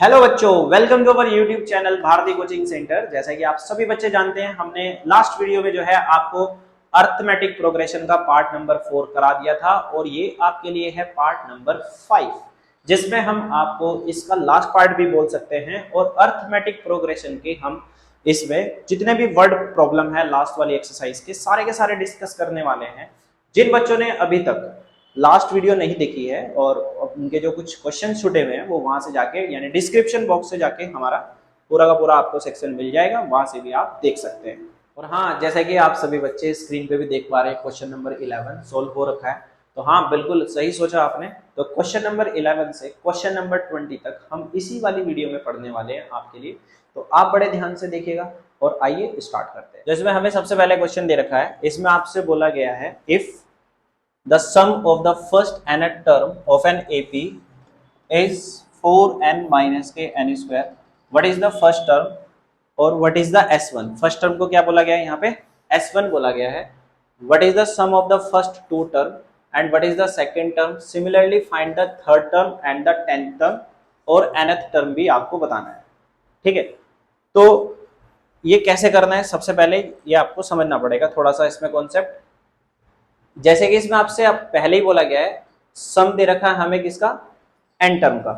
Hello बच्चों, welcome to our YouTube channel Bharati coaching centre. जैसा कि आप सभी बच्चे जानते हैं, हमने लास्ट वीडियो में जो है आपको अर्थमेटिक प्रोग्रेशन का पार्ट नंबर 4 करा दिया था और ये आपके लिए है पार्ट नंबर 5, जिसमें हम आपको इसका लास्ट पार्ट भी बोल सकते हैं। और अर्थमेटिक प्रोग्रेशन के हम इसमें जितने भी वर्ड प्रॉब्लम है लास्ट वाली एक्सरसाइज के सारे डिस्कस करने वाले हैं। जिन बच्चों ने अभी तक लास्ट वीडियो नहीं देखी है और उनके जो कुछ क्वेश्चन छूटे हुए हैं वो वहां से जाके यानी डिस्क्रिप्शन बॉक्स से जाके हमारा पूरा का पूरा आपको सेक्शन मिल जाएगा, वहां से भी आप देख सकते हैं। और हाँ, जैसा कि आप सभी बच्चे स्क्रीन पे भी देख पा रहे हैं, क्वेश्चन नंबर 11 सोल्व हो रखा है। तो हाँ, बिल्कुल सही सोचा आपने। तो क्वेश्चन नंबर 11 से क्वेश्चन नंबर 20 तक हम इसी वाली वीडियो में पढ़ने वाले हैं आपके लिए। तो आप बड़े ध्यान से देखिएगा और आइए स्टार्ट करते हैं। जिसमें हमें सबसे पहले क्वेश्चन दे रखा है, इसमें आपसे बोला गया है if the sum of the first nth term of an AP is 4n minus k n square. What is the first term और what is the S1? First term को क्या बोला गया है यहाँ पे? S1 बोला गया है। What is the sum of the first two term and what is the second term? Similarly find the third term and the 10th term और nth term भी आपको बताना है। ठीक है, तो ये कैसे करना है, सबसे पहले ये आपको समझना पड़ेगा थोड़ा सा इसमें कॉन्सेप्ट। जैसे कि इसमें आपसे अब पहले ही बोला गया है, सम दे रखा है हमें किसका? एन टर्म का।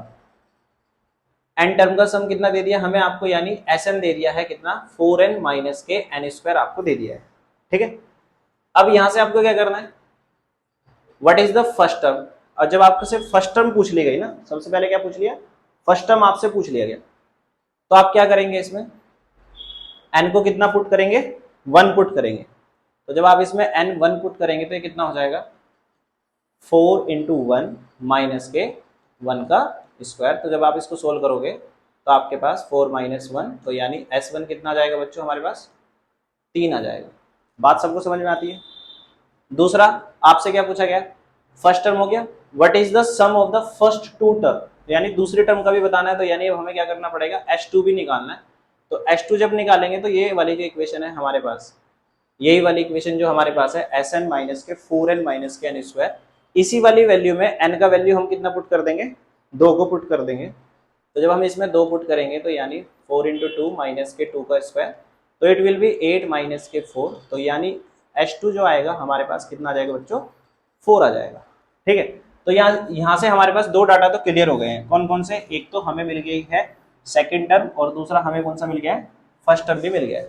एन टर्म का सम कितना दे दिया हमें आपको, यानी एस एन दे दिया है कितना? 4n माइनस के एन स्क्वायर आपको दे दिया है। ठीक है, अब यहां से आपको क्या करना है, what is the first term. और जब आपको सिर्फ फर्स्ट टर्म पूछ ली गई ना, सबसे पहले क्या पूछ लिया? फर्स्ट टर्म आपसे पूछ लिया गया, तो आप क्या करेंगे, इसमें एन को कितना पुट करेंगे? 1 पुट करेंगे। तो जब आप इसमें n 1 पुट करेंगे तो ये कितना हो जाएगा? 4 इंटू 1 माइनस के 1 का स्क्वायर। तो जब आप इसको सोल्व करोगे तो आपके पास 4 माइनस 1, तो यानी S1 कितना आ जाएगा बच्चों हमारे पास? 3 आ जाएगा। बात सबको समझ में आती है? दूसरा आपसे क्या पूछा गया? फर्स्ट टर्म हो गया, what is the sum of the first two term, यानी दूसरी टर्म का भी बताना है। तो यानी अब हमें क्या करना पड़ेगा? S2 भी निकालना है। तो S2 जब निकालेंगे तो ये वाली जो इक्वेशन है हमारे पास, यही वाली इक्वेशन जो हमारे पास है Sn माइनस के 4n माइनस के एन स्क्वायर, इसी वाली वैल्यू में n का वैल्यू हम कितना पुट कर देंगे? 2 को पुट कर देंगे। तो जब हम इसमें 2 पुट करेंगे तो यानी 4 इंटू 2 माइनस के 2 का स्क्वायर, तो इट विल बी 8 माइनस के 4। तो यानी H2 जो आएगा हमारे पास कितना आ जाएगा बच्चों? 4 आ जाएगा। ठीक है, तो यहाँ से हमारे पास दो डाटा तो क्लियर हो गए हैं। कौन कौन से? एक तो हमें मिल गई है सेकेंड टर्म और दूसरा हमें कौन सा मिल गया है? फर्स्ट टर्म भी मिल गया है।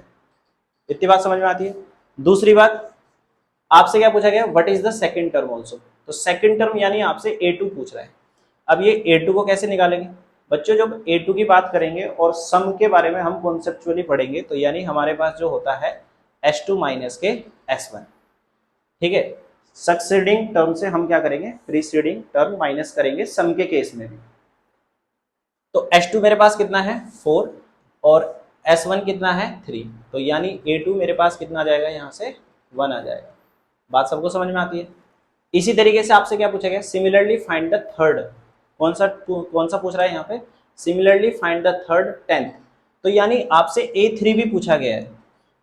इतनी बात समझ में आती है? दूसरी बात आपसे क्या पूछा गया? What is the second term also. तो सेकंड टर्म यानी आपसे A2 पूछ रहा है। अब ये A2 को कैसे निकालेंगे बच्चों? जब A2 की बात करेंगे और सम के बारे में हम कॉन्सेप्चुअली पढ़ेंगे, तो यानी हमारे पास जो होता है S2 माइनस के S1। ठीक है, सक्सीडिंग टर्म से हम क्या करेंगे? प्रीसीडिंग टर्म माइनस करेंगे सम के केस में भी। तो S2 मेरे पास कितना है? 4 और S1 कितना है? 3। तो यानी A2 मेरे पास कितना आ जाएगा? यहाँ से 1 आ जाएगा। बात सबको समझ में आती है? इसी तरीके से आपसे क्या पूछा गया? Similarly find the third. कौन सा पूछ रहा है यहाँ पे? Similarly find the third 10th। तो यानी आपसे A3 भी पूछा गया है।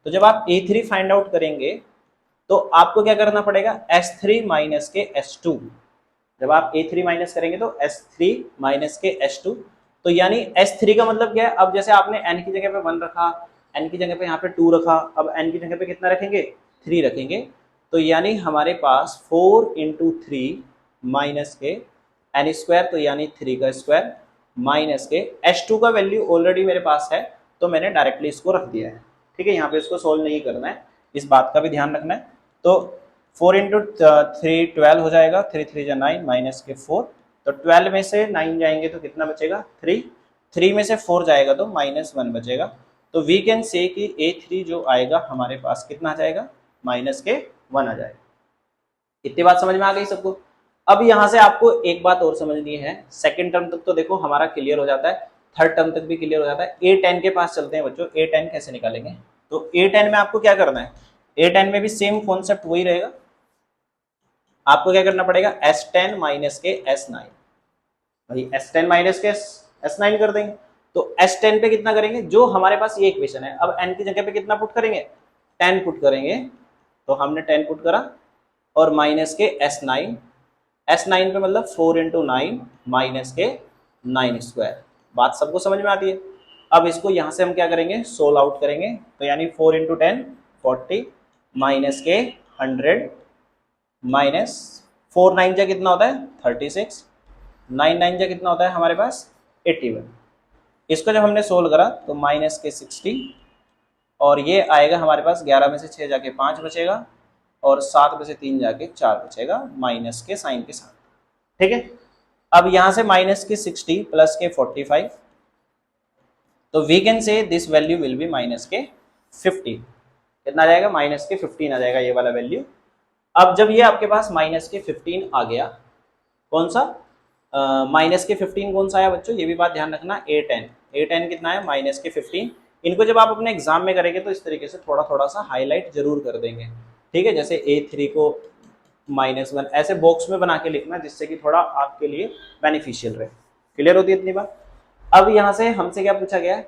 तो जब आप A3 फाइंड आउट करेंगे तो आपको क्या करना पड़ेगा? S3 माइनस के S2। जब आप A3 माइनस करेंगे तो S3 माइनस के S2। तो यानी S3 का मतलब क्या है? अब जैसे आपने n की जगह पे 1 रखा, n की जगह पे यहाँ पे 2 रखा, अब n की जगह पे कितना रखेंगे? 3 रखेंगे। तो यानी हमारे पास 4 इंटू 3 माइनस के एन स्क्वायर, तो यानी 3 का स्क्वायर माइनस के S2 का वैल्यू ऑलरेडी मेरे पास है, तो मैंने डायरेक्टली इसको रख दिया है। ठीक है, यहाँ पे इसको सोल्व नहीं करना है, इस बात का भी ध्यान रखना है। तो 4 इंटू 3 12 हो जाएगा, 3 3 जा 9 माइनस के 4। तो 12 में से 9 जाएंगे तो कितना बचेगा? 3। 3 में से 4 जाएगा तो -1 बचेगा। तो वी कैन से कि A3 जो आएगा हमारे पास कितना आ जाएगा? -1 आ जाएगा। इतनी बात समझ में आ गई सबको? अब यहाँ से आपको एक बात और समझनी है। सेकंड टर्म तक तो देखो हमारा क्लियर हो जाता है, थर्ड टर्म तक भी क्लियर हो जाता है। A10 के पास चलते हैं बच्चों। A10 कैसे निकालेंगे? तो A10 में आपको क्या करना है? A10 में भी सेम कॉन्सेप्ट वही रहेगा। आपको क्या करना पड़ेगा? S10 माइनस के S9। भाई S10 माइनस के S9 कर देंगे। तो S10 पे कितना करेंगे? जो हमारे पास ये इक्वेशन है, अब n की जगह पे कितना पुट करेंगे? 10 पुट करेंगे। तो हमने 10 पुट करा और माइनस के S9 पे मतलब 4 इंटू 9 माइनस के 9 स्क्वायर। बात सबको समझ में आती है। अब इसको यहाँ से हम क्या करेंगे, सोल्व आउट करेंगे। तो यानी 4 इंटू 10 40 माइनस के 100 माइनस 4 9 जा कितना होता है 36, 9 9 जा कितना होता है हमारे पास 81। इसको जब हमने सोल्व करा तो माइनस के 60 और ये आएगा हमारे पास 11 में से 6 जाके 5 बचेगा और 7 में से 3 जाके 4 बचेगा माइनस के साइन के साथ। ठीक है, अब यहां से माइनस के 60 प्लस के 45, तो we can say this value will be minus के 50। कितना आ जाएगा, माइनस के 15 आ जाएगा ये वाला वैल्यू। अब जब ये आपके पास माइनस के 15 आ गया, कौन सा माइनस के 15 कौन सा आया बच्चों, ये भी बात ध्यान रखना। A10 कितना है माइनस के 15। इनको जब आप अपने एग्जाम में करेंगे तो इस तरीके से थोड़ा थोड़ा सा हाईलाइट जरूर कर देंगे। ठीक है, जैसे A3 को -1 ऐसे बॉक्स में बना के लिखना, जिससे कि थोड़ा आपके लिए बेनिफिशियल रहे। क्लियर होती है इतनी बात। अब यहाँ से हमसे क्या पूछा गया है,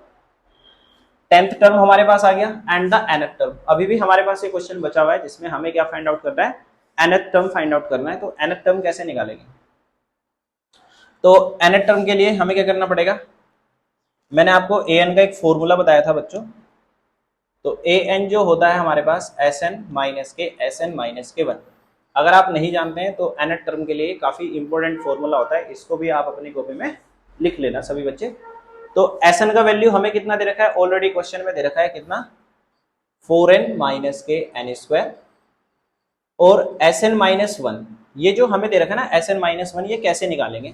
10th टर्म हमारे पास आ गया एंड द nth टर्म। अभी भी हमारे पास ये क्वेश्चन बचा हुआ है जिसमें हमें क्या फाइंड आउट करना है, nth टर्म फाइंड आउट करना है। तो nth टर्म कैसे निकालेंगे, तो nth टर्म के लिए हमें क्या करना पड़ेगा, मैंने आपको an का एक फॉर्मूला बताया था बच्चों। तो an जो होता है हमारे पास Sn माइनस के Sn माइनस के 1। अगर आप नहीं जानते हैं तो nth टर्म के लिए काफी इंपॉर्टेंट फॉर्मूला होता है, इसको भी आप अपनी कॉपी में लिख लेना सभी बच्चे। तो Sn का वैल्यू हमें कितना दे रखा है, ऑलरेडी क्वेश्चन में दे रखा है कितना, 4n माइनस के n स्क्वायर। और Sn माइनस 1 ये जो हमें दे रखा है ना Sn माइनस 1, ये कैसे निकालेंगे,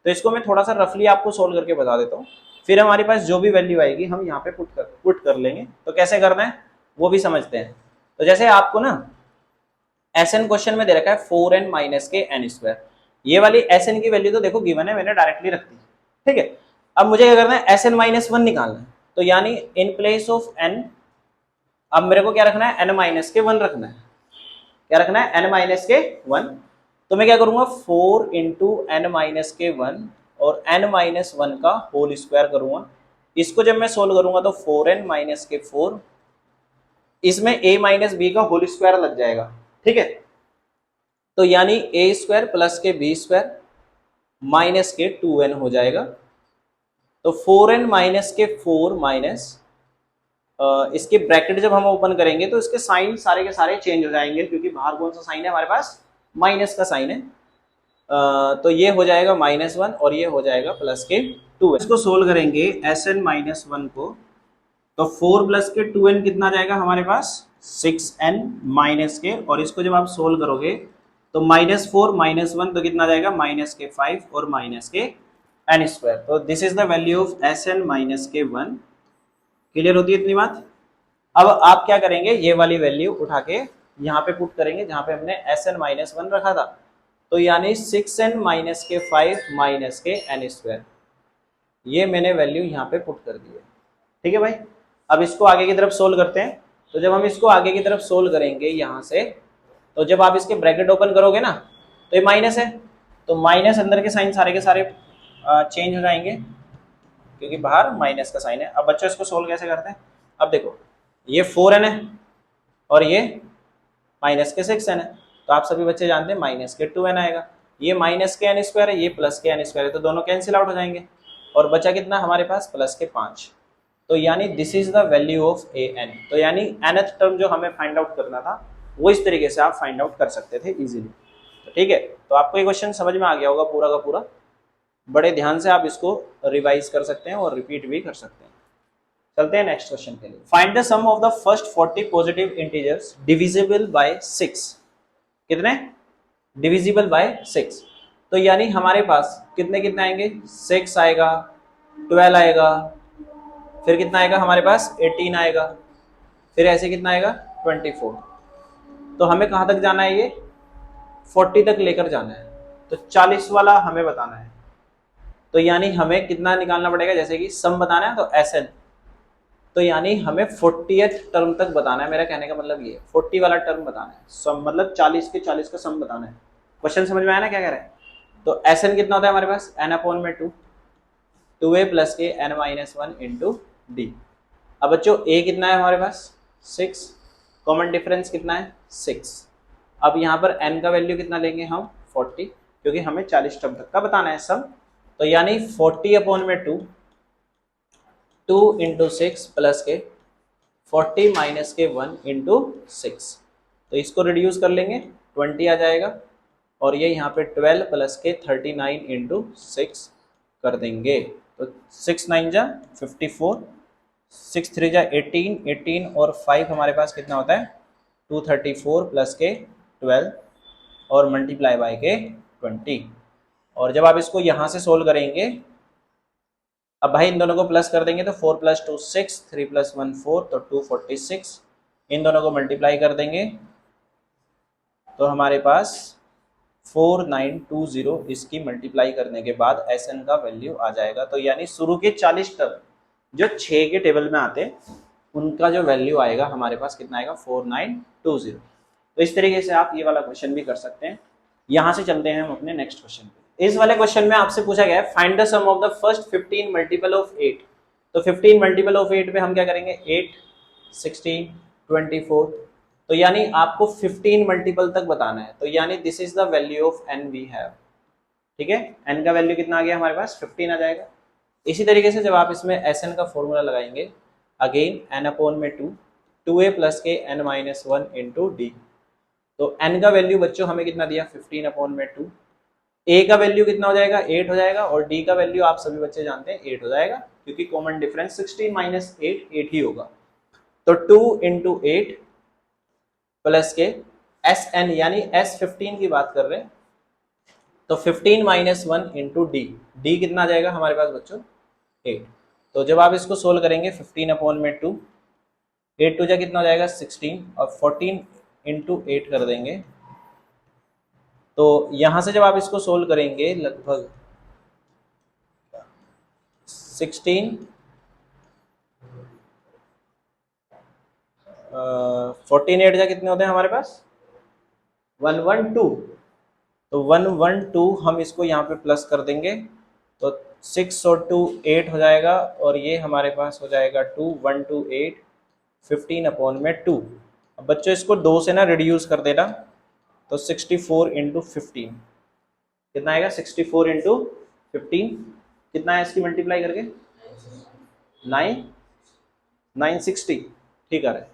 तो इसको मैं थोड़ा सा रफली आपको सोल्व करके बता देता हूँ। फिर हमारे पास जो भी वैल्यू आएगी हम यहाँ पे पुट कर लेंगे। तो कैसे करना है वो भी समझते हैं। तो जैसे आपको ना Sn क्वेश्चन में दे रखा है 4n माइनस के n स्क्वायर, ये वाली Sn की वैल्यू तो देखो गिवन है, मैंने डायरेक्टली रख दी। ठीक है, अब मुझे क्या करना है, Sn माइनस 1 निकालना है। तो यानी इन प्लेस ऑफ n अब मेरे को क्या रखना है, n माइनस के 1 रखना है। क्या रखना है, n माइनस के 1। तो मैं क्या करूंगा, 4 इंटू n माइनस के 1 और n माइनस 1 का होल स्क्वायर करूंगा। इसको जब मैं सोल्व करूंगा तो 4n माइनस के 4, इसमें a माइनस बी का होल स्क्वायर लग जाएगा। ठीक है, तो यानी a स्क्वायर प्लस के b स्क्वायर माइनस के 2n हो जाएगा। तो 4n माइनस के 4 माइनस इसके ब्रैकेट जब हम ओपन करेंगे तो इसके साइन सारे के सारे चेंज हो जाएंगे, क्योंकि बाहर कौन सा साइन है हमारे पास, माइनस का साइन है। तो ये हो जाएगा -1 और ये हो जाएगा प्लस के 2। इसको सोल्व करेंगे Sn माइनस 1 को, तो 4 प्लस के 2n कितना जाएगा हमारे पास 6n माइनस के, और इसको जब आप सोल्व करोगे तो -4 -1 तो कितना जाएगा माइनस के 5 और माइनस के n स्क्वायर। तो this is the value of Sn minus के 1। क्लियर होती है इतनी बात। अब आप क्या करेंगे, ये वाली वैल्यू उठा के यहाँ पे पुट करेंगे जहाँ पे हमने Sn माइनस 1 रखा था। तो यानी 6n माइनस के 5 माइनस के n स्क्वायर, ये मैंने वैल्यू यहाँ पे पुट कर दी है। ठीक है भाई, अब इसको आगे की तरफ सोल्व करते हैं। तो जब हम इसको आगे की तरफ सोल्व करेंगे यहाँ से, तो जब आप इसके ब्रैकेट ओपन करोगे ना तो ये माइनस है, तो माइनस अंदर के साइन सारे के सारे चेंज हो जाएंगे, क्योंकि बाहर माइनस का साइन है। अब बच्चों इसको सोल्व कैसे करते हैं, अब देखो ये 4n है और ये माइनस के 6n है, तो आप सभी बच्चे जानते हैं माइनस के 2n आएगा। ये माइनस के n स्क्वायर है, ये प्लस के n स्क्वायर है, तो दोनों कैंसिल आउट हो जाएंगे और बचा कितना हमारे पास प्लस के 5। तो यानी this is the value of an। तो यानी nth टर्म जो हमें फाइंड आउट करना था वो इस तरीके से आप फाइंड आउट कर सकते थे इजीली। तो ठीक है, तो आपको ये क्वेश्चन समझ में आ गया होगा पूरा का पूरा। बड़े ध्यान से आप इसको रिवाइज कर सकते हैं और रिपीट भी कर सकते हैं। चलते हैं नेक्स्ट क्वेश्चन के लिए। Find the sum of the first 40 positive integers divisible by 6। कितने डिविजिबल बाय 6, तो यानी हमारे पास कितने कितने आएंगे, 6 आएगा, 12 आएगा, फिर कितना आएगा हमारे पास 18 आएगा, फिर ऐसे कितना आएगा 24। तो हमें कहां तक जाना है, ये 40 तक लेकर जाना है। तो 40 वाला हमें बताना है। तो यानी हमें कितना निकालना पड़ेगा, जैसे कि सम बताना है तो Sn, तो यानी हमें 40th टर्म तक बताना है। मेरा कहने का मतलब ये 40 वाला टर्म बताना है, सम मतलब 40 के 40 का सम बताना है। क्वेश्चन समझ में आया ना क्या कह रहे हैं। तो Sn कितना होता है हमारे पास, n/2 2a प्लस के n माइनस 1 इंटू डी। अब बच्चों a कितना है हमारे पास 6, कॉमन डिफरेंस कितना है 6। अब यहाँ पर n का वैल्यू कितना लेंगे हम 40, क्योंकि हमें 40 टर्म तक का बताना है सम। तो यानी 40/2 2 इंटू 6 प्लस के 40 माइनस के 1 इंटू 6, तो इसको रिड्यूस कर लेंगे 20 आ जाएगा, और ये यहाँ पे 12 प्लस के 39 इंटू 6 कर देंगे, तो 6 9 जा 54, 6 3 जा 18, 18 और 5 हमारे पास कितना होता है 234 प्लस के 12 और मल्टीप्लाई बाय के 20। और जब आप इसको यहाँ से सोल्व करेंगे, अब भाई इन दोनों को प्लस कर देंगे तो 4 + 2 6, 3 + 1 4, तो 246, इन दोनों को मल्टीप्लाई कर देंगे तो हमारे पास 4920, इसकी मल्टीप्लाई करने के बाद SN का वैल्यू आ जाएगा। तो यानी शुरू के 40 टर्म जो 6 के टेबल में आते हैं उनका जो वैल्यू आएगा हमारे पास कितना आएगा 4920। तो इस तरीके से आप ये वाला क्वेश्चन भी कर सकते हैं। यहाँ से चलते हैं हम अपने नेक्स्ट क्वेश्चन पे। इस वाले क्वेश्चन में आपसे पूछा गया है find the sum of the first 15 multiple of 8। तो 15 मल्टीपल ऑफ 8 पे हम क्या करेंगे 8, 16, 24, तो यानी आपको 15 मल्टीपल तक बताना है। तो यानी this is the value of n we have, ठीक है, n का वैल्यू कितना आ गया हमारे पास 15 आ जाएगा। इसी तरीके से जब आप इसमें Sn का फॉर्मूला लगाएंगे, अगेन n/2, 2a प्लस के n-1 इंटू डी, तो n का वैल्यू बच्चों हमें कितना दिया 15/2, a का वैल्यू कितना हो जाएगा 8 हो जाएगा, और d का वैल्यू आप सभी बच्चे जानते हैं 8 हो जाएगा, क्योंकि कॉमन डिफरेंस 16 - 8 8 ही होगा। तो 2 × 8 प्लस के Sn यानी S15 की बात कर रहे हैं, तो 15 - 1 इंटू डी, डी कितना आ जाएगा हमारे पास बच्चों 8। तो जब आप इसको सोल्व करेंगे 15/2, 8 2 जा कितना हो जाएगा 16, और 14 इंटू 8 कर देंगे, तो यहां से जब आप इसको सोल्व करेंगे लगभग 16 14 8 जा कितने होते हैं हमारे पास 112, तो 112 हम इसको यहाँ पे प्लस कर देंगे, तो 6 और 2 8 हो जाएगा, और ये हमारे पास हो जाएगा 2 1 2 8 15/2। अब बच्चों इसको 2 से ना रिड्यूस कर देना, तो 64 × 15 कितना आएगा 64 × 15 कितना है इसकी मल्टीप्लाई करके 960, ठीक है।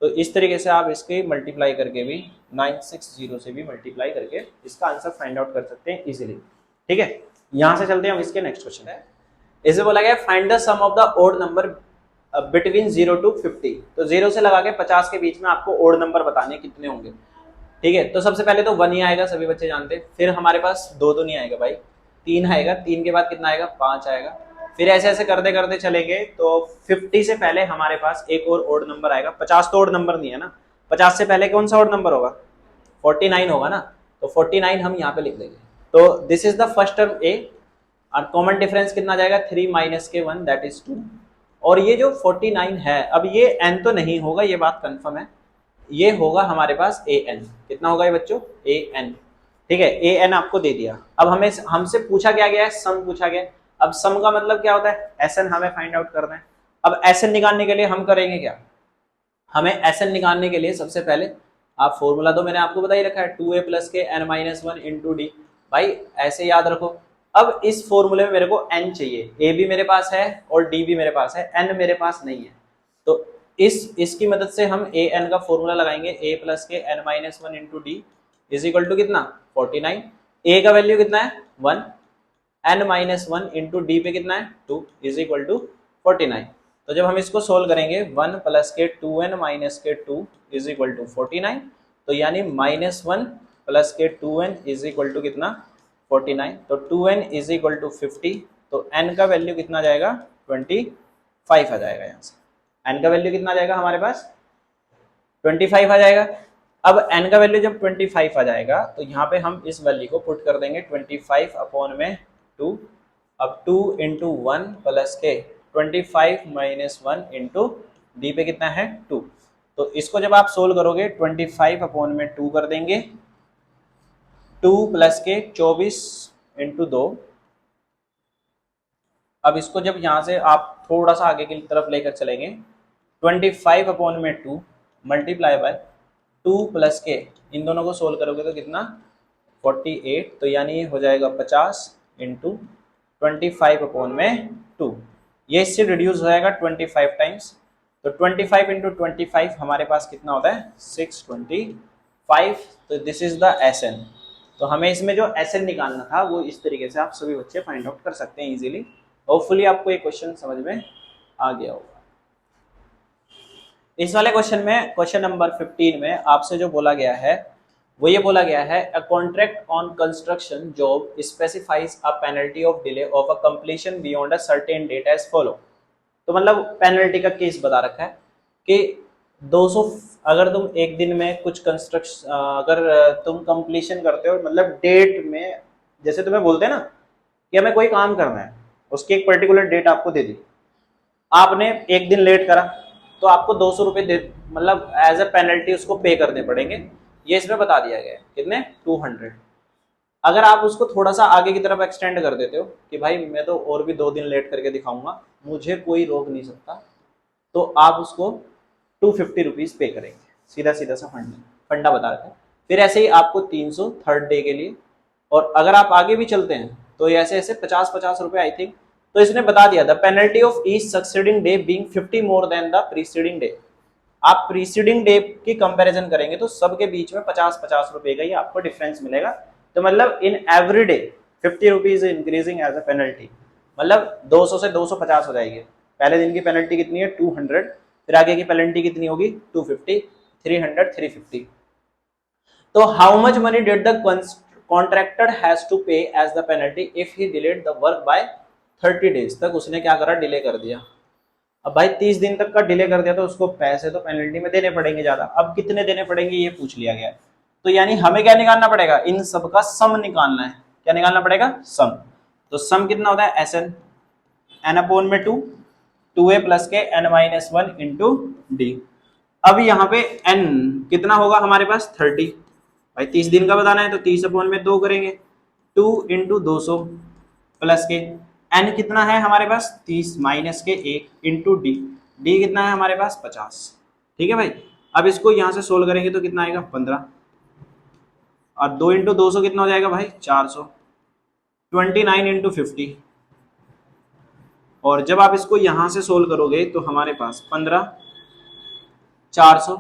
तो इस तरीके से आप इसके मल्टीप्लाई करके भी 960 से भी मल्टीप्लाई करके इसका आंसर फाइंड आउट कर सकते हैं इजीली, ठीक है। यहां से चलते हैं हम इसके नेक्स्ट क्वेश्चन है। इसे बोला गया find the sum of the odd number between 0 to 50। तो 0 से लगा के 50 के बीच में आपको ओड नंबर बताने कितने होंगे, ठीक है। तो सबसे पहले तो 1 ही आएगा, सभी बच्चे जानते हैं। फिर हमारे पास 2 तो नहीं आएगा भाई, 3 आएगा, 3 के बाद कितना आएगा 5 आएगा। फिर ऐसे ऐसे करते करते चलेंगे तो 50 से पहले हमारे पास एक और ओड नंबर आएगा। 50 तो ओड नंबर नहीं है ना, 50 से पहले कौन सा ओड नंबर होगा 49 होगा ना, तो 49 हम यहाँ पे लिख देंगे। तो this is the first term A, और कॉमन डिफरेंस कितना जाएगा 3 माइनस के 1 दैट इज 2, और ये जो 49 है, अब ये n तो नहीं होगा, ये बात कंफर्म है, ये होगा हमारे पास an। कितना होगा ये बच्चों an, ठीक है। an आपको दे दिया। अब हमें हमसे पूछा क्या गया है सम पूछा गया। अब सम का मतलब क्या होता है SN हमें फाइंड आउट करना है। अब SN निकालने के लिए हम करेंगे क्या, हमें SN निकालने के लिए सबसे पहले आप फॉर्मूला तो मैंने आपको बता ही रखा है 2a प्लस के n-1 इंटू डी, भाई ऐसे याद रखो। अब इस फॉर्मूले में मेरे को n चाहिए, a भी मेरे पास है और d भी मेरे पास है, n मेरे पास नहीं है। तो इसकी मदद से हम an का फॉर्मूला लगाएंगे, a प्लस के n-1 into D is equal to कितना 49, a का वैल्यू कितना है 1, n-1 इंटू डी पे कितना है 2 इज इक्वल टू 49। तो जब हम इसको सोल्व करेंगे 1 प्लस के 2n माइनस के 2 इज इक्वल टू 49, तो यानी -1 प्लस के 2n इज इक्वल टू कितना 49, तो 2n इज इक्वल टू 50, तो n का वैल्यू कितना आ जाएगा 25 आ जाएगा। यहाँ से n का वैल्यू कितना आ जाएगा हमारे पास 25 आ जाएगा। अब n का वैल्यू जब 25 आ जाएगा तो यहाँ पे हम इस वैल्यू को पुट कर देंगे 25/2, अब 2 × 1 प्लस के 25 - 1 इंटू डी पे कितना है 2। तो इसको जब आप सोल्व करोगे 25/2 कर देंगे, 2 प्लस के 24 × 2। अब इसको जब यहाँ से आप थोड़ा सा आगे की तरफ लेकर चलेंगे 25/2 मल्टीप्लाई बाय 2 प्लस के, इन दोनों को सोल्व करोगे तो कितना 48, तो यानी हो जाएगा 50 इंटू 25/2, ये इससे रिड्यूस हो जाएगा 25 टाइम्स, तो 25 इंटू 25 हमारे पास कितना होता है 625। तो दिस इज द SN। तो हमें इसमें जो SN निकालना था वो इस तरीके से आप सभी बच्चे फाइंड आउट कर सकते हैं इजीली। होपफुली आपको ये क्वेश्चन समझ में आ गया होगा। इस वाले क्वेश्चन में, क्वेश्चन नंबर 15 में आपसे जो बोला गया है वो ये बोला गया है, a contract on construction job specifies a penalty of delay of a completion beyond a certain date as follow. तो मतलब पेनल्टी का केस बता रखा है कि 200, अगर तुम एक दिन में कुछ कंस्ट्रक्शन, अगर तुम कंप्लीशन करते हो मतलब डेट में, जैसे तुम्हें बोलते हैं ना कि हमें कोई काम करना है, उसकी एक पर्टिकुलर डेट आपको दे दी, आपने एक दिन लेट करा तो आपको 200 रुपये दे, मतलब एज ए पेनल्टी उसको पे करने पड़ेंगे। ये इसमें बता दिया गया है, कितने 200। अगर आप उसको थोड़ा सा आगे की तरफ एक्सटेंड कर देते हो कि भाई मैं तो और भी 2 दिन लेट करके दिखाऊंगा, मुझे कोई रोक नहीं सकता, तो आप उसको 250 रुपीज पे करेंगे। सीधा सीधा सा फंडा बता रहे हैं। फिर ऐसे ही आपको 300 थर्ड डे के लिए, और अगर आप आगे भी चलते हैं तो ऐसे ऐसे 50-50 रुपए आई थिंक। तो इसने बता दिया the penalty of each succeeding day being 50 more than the preceding day. आप प्रीसीडिंग डे की कंपैरिजन करेंगे तो सबके बीच में 50-50 रुपए का ही आपको डिफरेंस मिलेगा। तो मतलब in every day 50 rupees increasing as a penalty, मतलब 200 से 250 हो जाएगी। पहले दिन की पेनल्टी कितनी है 200, फिर आगे की पेनल्टी कितनी होगी 250, 300, 350। तो how much money did the contractor has to pay as the penalty if he delayed the work by 30 days तक उसने क्या करा, डिले कर दिया। अब भाई 30 दिन तक का डिले कर दिया तो उसको पैसे तो पेनल्टी में देने पड़ेंगे ज्यादा। अब कितने देने पड़ेंगे ये पूछ लिया गया है। तो यानी हमें क्या निकालना पड़ेगा, इन सब का सम निकालना है। क्या निकालना पड़ेगा, सम। तो सम कितना होता है SN, n अपॉन में 2, 2a प्लस के n-1 इंटू डी। अब यहाँ पे n कितना होगा हमारे पास 30। भाई 30 दिन का बताना है तो 30 अपॉन में 2 करेंगे, 2 इंटू 200 प्लस के n कितना है हमारे पास 30 माइनस के 1 इंटू डी। डी कितना है हमारे पास 50। ठीक है भाई। अब इसको यहां से सोल्व करेंगे तो कितना आएगा 15, और 2 इंटू 200 कितना हो जाएगा भाई 400, 29 इंटू 50। और जब आप इसको यहां से सोल्व करोगे तो हमारे पास 15, 400,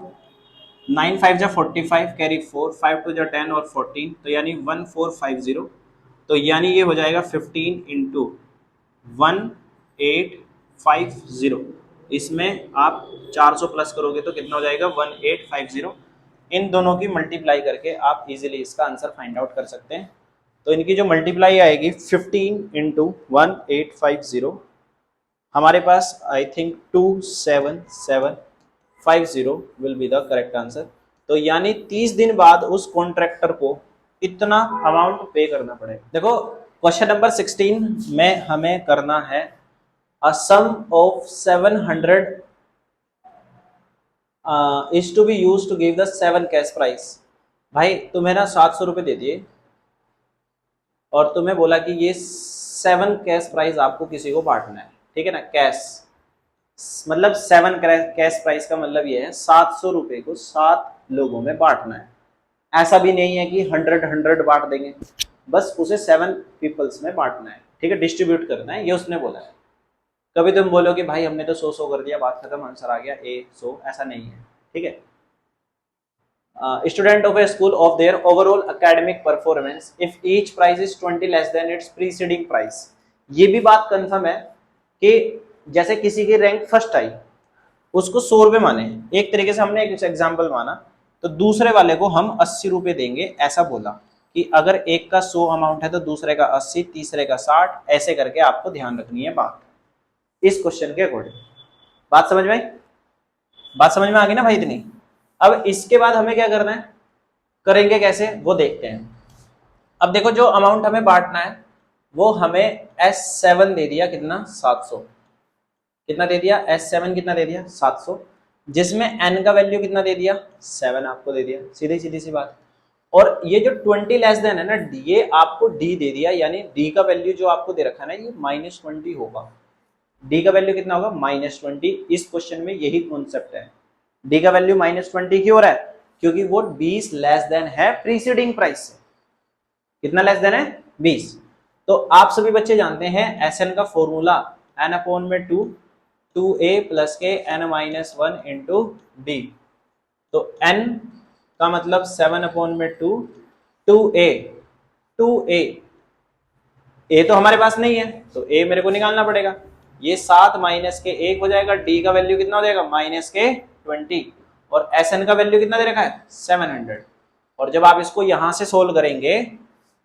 9 5 जा 45, कैरी 4, 5 2 जा 10 और 14, तो यानी 1450। तो यानी ये हो जाएगा 15 इंटू 1850। इसमें आप 400 प्लस करोगे तो कितना हो जाएगा 1850। इन दोनों की मल्टीप्लाई करके आप इजीली इसका आंसर फाइंड आउट कर सकते हैं। तो इनकी जो मल्टीप्लाई आएगी 15 इंटू 1850, हमारे पास I think 27750 will be the correct answer. तो यानी 30 दिन बाद उस कॉन्ट्रैक्टर को इतना अमाउंट पे करना पड़ेगा। देखो क्वेश्चन नंबर 16 में हमें करना है a sum of 700 is to be used to give the 7 cash price. भाई तुम्हें ना 700 रुपए दे दिए और तुम्हें बोला कि ये 7 कैश प्राइस आपको किसी को बांटना है, ठीक है ना। कैश मतलब 7 कैश प्राइस का मतलब ये है 700 रुपए को 7 लोगों में बांटना है। ऐसा भी नहीं है कि 100 बांट देंगे, बस उसे 7 पीपल्स में बांटना है, ठीक है, डिस्ट्रीब्यूट करना है, ये उसने बोला है। कभी तुम बोलो कि भाई हमने तो 100 कर दिया, बात खत्म, आंसर आ गया A 100, ऐसा नहीं है, ठीक है। Student of a school of their overall academic performance if each price is 20 less than its preceding price। ये भी बात कंफर्म है कि जैसे किसी की रैंक फर्स्ट आई उसको 100 रुपए माने, एक तरीके से हमने एक एग्जाम्पल माना, तो दूसरे वाले को हम 80 रुपए देंगे, ऐसा बोला कि अगर एक का 100 अमाउंट है तो दूसरे का 80, तीसरे का 60, ऐसे करके आपको ध्यान रखनी है बात इस क्वेश्चन के अकॉर्डिंग। बात समझ में आई? बात समझ में आ गई ना भाई इतनी। अब इसके बाद हमें क्या करना है, करेंगे कैसे वो देखते हैं। अब देखो जो अमाउंट हमें बांटना है वो हमें S7 दे दिया, कितना 700, कितना दे दिया S7 कितना दे दिया 700, जिसमें n का वैल्यू कितना दे दिया 7 आपको दे दिया, सीधी सीधी सी बात। और ये जो 20 लेस देन है ना, ये आपको D दे दिया, यानी D का वैल्यू जो आपको दे रखा है ना ये -20 होगा। D का वैल्यू कितना होगा -20। इस क्वेश्चन में यही कॉन्सेप्ट है, D का वैल्यू -20 क्यों हो रहा है, क्योंकि वो 20 लेस देन है प्रीसीडिंग प्राइस से। कितना लेस देन है 20। तो आप सभी बच्चे जानते हैं SN का फॉर्मूला n अपॉन में 2, 2a प्लस के n माइनस 1 इंटू डी। तो n का मतलब 7 अपॉन में 2, 2a, 2a, a तो हमारे पास नहीं है तो a मेरे को निकालना पड़ेगा। ये 7 माइनस के 1 हो जाएगा, d का वैल्यू कितना हो जाएगा माइनस के 20, और Sn का वैल्यू कितना दे रखा है 700। और जब आप इसको यहां से सोल्व करेंगे,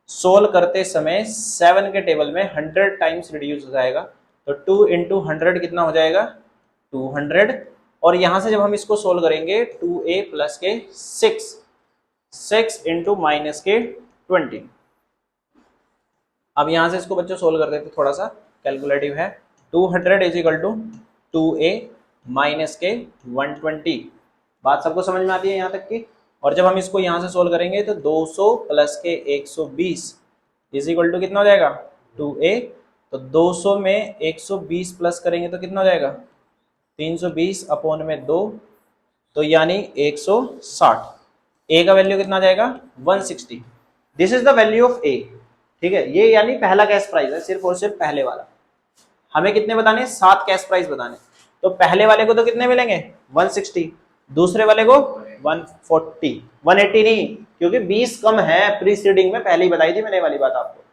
सोल्व करते समय 7 के टेबल में 100 टाइम्स रिड्यूस हो जाएगा, तो 2 इंटू 100 कितना हो जाएगा 200। और यहां से जब हम इसको सोल्व करेंगे 2a प्लस के 6 इंटू माइनस के 20। अब यहां से इसको बच्चों सोल्व कर देते, थोड़ा सा कैलकुलेटिव है। 200 is equal to 2a minus के 120। बात सबको समझ में आती है यहाँ तक की। और जब हम इसको यहाँ से सोल्व करेंगे तो 200 प्लस के 120 इज इक्वल टू कितना हो जाएगा 2a। तो 200 में 120 प्लस करेंगे तो कितना हो जाएगा 320 अपॉन में 2, तो यानी 160। a का वैल्यू कितना आ जाएगा 160। This is the value of a। ठीक है, ये यानी पहला कैश प्राइस है, सिर्फ और सिर्फ पहले वाला। हमें कितने बताने 7 कैश प्राइस बताने। तो पहले वाले को तो कितने मिलेंगे 160, दूसरे वाले को 140, 180 नहीं, क्योंकि 20 कम है प्रीसीडिंग में, पहले ही बताई थी मैंने वाली बात आपको।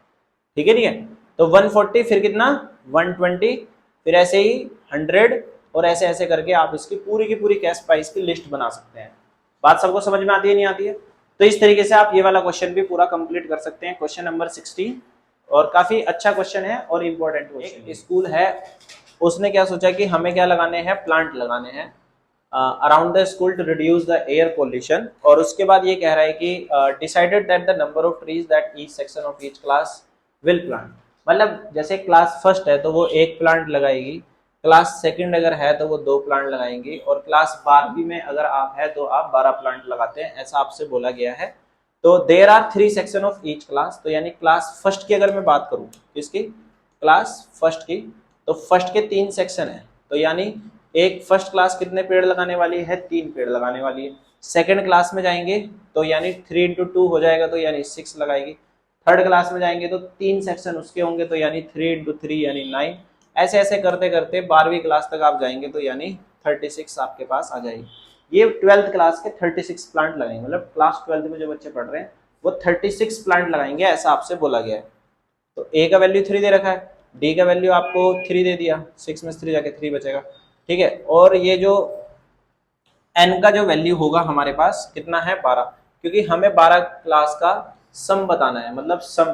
ठीक है, तो 140, फिर कितना 120, फिर ऐसे ही 100, और ऐसे ऐसे करके आप इसकी की पूरी कैश प्राइस की लिस्ट बना सकते हैं। बात सबको समझ में आती है नहीं आती है? तो इस तरीके से आप ये वाला क्वेश्चन भी पूरा कंप्लीट कर सकते हैं, क्वेश्चन नंबर 16। और काफी अच्छा क्वेश्चन है और इम्पोर्टेंट क्वेश्चन। एक स्कूल है, उसने क्या सोचा कि हमें क्या लगाने हैं, प्लांट लगाने हैं around the school to reduce the air pollution. और उसके बाद ये कह रहा है कि decided that the number of trees that each section of each class will plant. मतलब जैसे क्लास फर्स्ट है तो वो 1 प्लांट लगाएगी, क्लास सेकंड अगर है तो वो 2 प्लांट लगाएंगे, और क्लास 12वीं में अगर आप है तो आप 12 प्लांट लगाते हैं, ऐसा आपसे बोला गया है। तो there are 3 section of each class. तो यानी क्लास फर्स्ट की अगर मैं बात करूं, किसकी, क्लास फर्स्ट की, तो फर्स्ट के 3 सेक्शन है। तो यानी एक फर्स्ट क्लास कितने पेड़ लगाने वाली है 3 पेड़ लगाने वाली है। सेकंड क्लास में जाएंगे तो यानी 3 इंटू 2 हो जाएगा, तो यानी 6 लगाएगी। थर्ड क्लास में जाएंगे तो 3 सेक्शन उसके होंगे, तो यानी 3 इंटू 3 यानी 9। ऐसे ऐसे करते करते 12वीं क्लास तक आप जाएंगे तो यानी 36 आपके पास आ जाएगी। ये 12th क्लास के 36 प्लांट लगाएंगे, मतलब क्लास 12th में जो बच्चे पढ़ रहे हैं वो 36 प्लांट लगाएंगे, ऐसा आपसे बोला गया है। तो a का वैल्यू 3 दे रखा है, d का वैल्यू आपको 3 दे दिया, 6 में से 3 जाके 3 बचेगा। ठीक है, और ये जो n का जो वैल्यू होगा हमारे पास कितना है 12, क्योंकि हमें 12 क्लास का सम बताना है, मतलब सम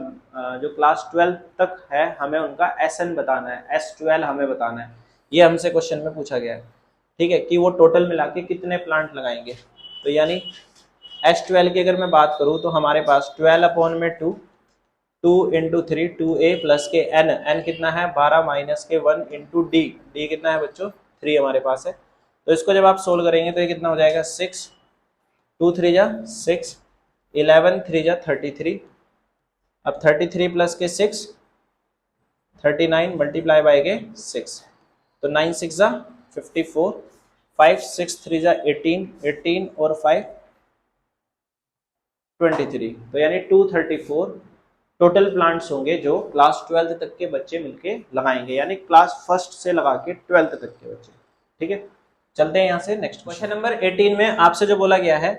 जो क्लास 12 तक है हमें उनका SN बताना है, S12 हमें बताना है। ये हमसे क्वेश्चन में पूछा गया है। ठीक है, कि वो टोटल मिला के कितने प्लांट लगाएंगे। तो यानी S12 की अगर मैं बात करूं तो हमारे पास 12 अपॉन में 2, 2 इंटू 3, 2a प्लस के n कितना है 12 माइनस के 1 इंटू डी कितना है बच्चों 3 हमारे पास है। तो इसको जब आप सोल्व करेंगे तो ये कितना हो जाएगा 6, 2 3 जा 6, 11 3 जा 33। अब 33 प्लस के 6 39 मल्टीप्लाई बाय के 6, तो 9 6 जा 54, 5 6 3 जा 18, 18 और 5 23, तो यानी 234 टोटल प्लांट्स होंगे जो क्लास 12th तक के बच्चे मिलके लगाएंगे, यानी क्लास फर्स्ट से लगा के 12th तक के बच्चे। ठीक है, चलते हैं यहाँ से नेक्स्ट क्वेश्चन नंबर 18 में आपसे जो बोला गया है,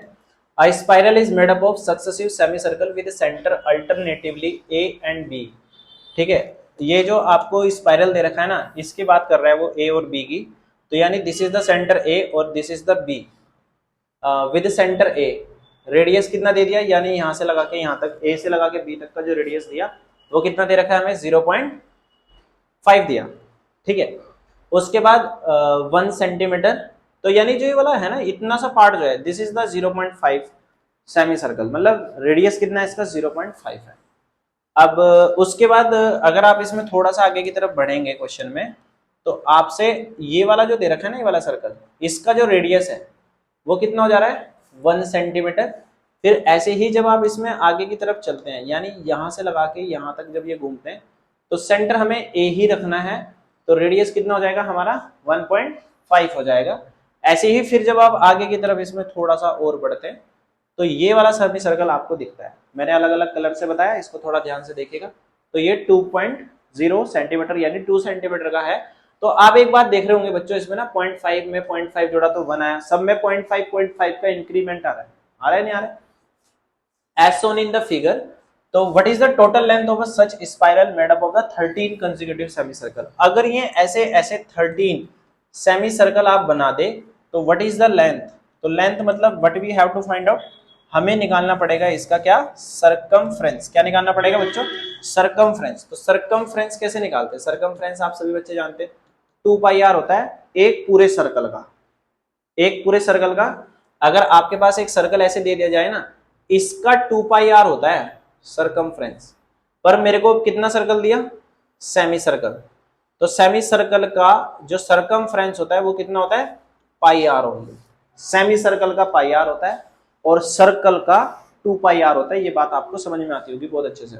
A spiral is made up of successive semicircle with center alternatively A and B। ठीक है, ये जो आपको स्पाइरल दे रखा है ना, इसकी बात कर रहा है वो A और B की। तो यानी this is the centre A और this is the B with centre A। Radius कितना दे दिया, यानी यहाँ से लगा के यहाँ तक, A से लगा के B तक का जो रेडियस दिया वो कितना दे रखा है हमें 0.5 दिया। ठीक है, उसके बाद 1 सेंटीमीटर। तो यानी जो ये वाला है ना इतना सा पार्ट जो है this is the 0.5 semi circle, मतलब रेडियस कितना है इसका 0.5 है। अब उसके बाद अगर आप इसमें थोड़ा सा आगे की तरफ बढ़ेंगे क्वेश्चन में, तो आपसे ये वाला जो दे रखा है ना ये वाला सर्कल, इसका जो रेडियस है वो कितना हो जा रहा है 1 सेंटीमीटर। फिर ऐसे ही जब आप इसमें आगे की तरफ चलते हैं, यानी यहाँ से लगा के यहाँ तक जब ये घूमते हैं तो सेंटर हमें A ही रखना है, तो रेडियस कितना हो जाएगा हमारा 1.5 हो जाएगा। ऐसे ही फिर जब आप आगे की तरफ इसमें थोड़ा सा और बढ़ते हैं तो ये वाला सेमी सर्कल आपको दिखता है, मैंने अलग अलग कलर से बताया, इसको थोड़ा ध्यान से देखिएगा। तो ये 2.0 सेंटीमीटर यानी 2 सेंटीमीटर का है। तो आप एक बात देख रहे होंगे बच्चों, इसमें ना 0.5 में 0.5 जोड़ा तो 1 आया, सब में 0.5 का इंक्रीमेंट आ रहा है नहीं आ रहा है? As shown in the figure, तो what is the total length of a such spiral made up of the 13 consecutive semicircle? अगर ये ऐसे ऐसे 13 semicircle आप बना दे तो what is the length? तो length मतलब what we have to find out, हमें निकालना पड़ेगा इसका क्या, circumference। क्या निकालना पड़ेगा बच्चों, circumference। तो circumference कैसे निकालते हैं? circumference आप सभी बच्चे जानते हैं 2 पाई आर होता है एक पूरे सर्कल का, एक पूरे सर्कल का। अगर आपके पास एक सर्कल ऐसे दे दिया जाए ना, इसका 2 पाई आर होता है सरकमफ्रेंस, पर मेरे को कितना सर्कल दिया, सेमी सर्कल। तो सेमी सर्कल का जो सरकमफ्रेंस होता है वो कितना होता है, पाई आर ओनली। सेमी सर्कल का पाई आर होता है और सर्कल का 2 पाई आर होता है। ये बात आपको समझ में आती होगी बहुत अच्छे से।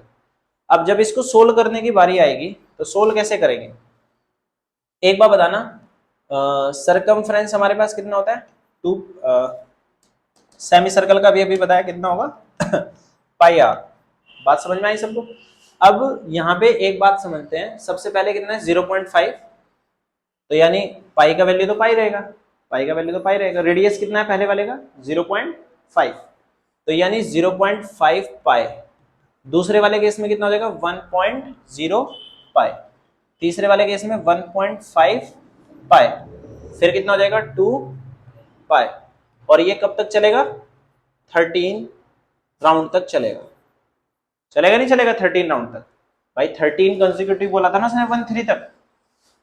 अब जब इसको सोल्व करने की बारी आएगी तो सोल्व कैसे करेंगे, एक बार बताना। सरकमफ्रेंस हमारे पास कितना होता है 2, सेमी सर्कल का भी अभी बताया कितना होगा पाई आर। बात समझ में आई सबको? अब यहाँ पे एक बात समझते हैं, सबसे पहले कितना है 0.5, तो यानी पाई का वैल्यू तो पाई रहेगा, पाई का वैल्यू तो पाई रहेगा। रेडियस कितना है पहले वाले का 0.5, तो यानी 0.5 पाई। दूसरे वाले केस में कितना हो जाएगा 1.0 पाई, तीसरे वाले केस में 1.5 पाई, फिर कितना हो जाएगा 2 पाई। और ये कब तक चलेगा 13 राउंड तक चलेगा, चलेगा नहीं चलेगा 13 राउंड तक? भाई 13 कंसेक्यूटिव बोला था ना उसने 1-3 तक।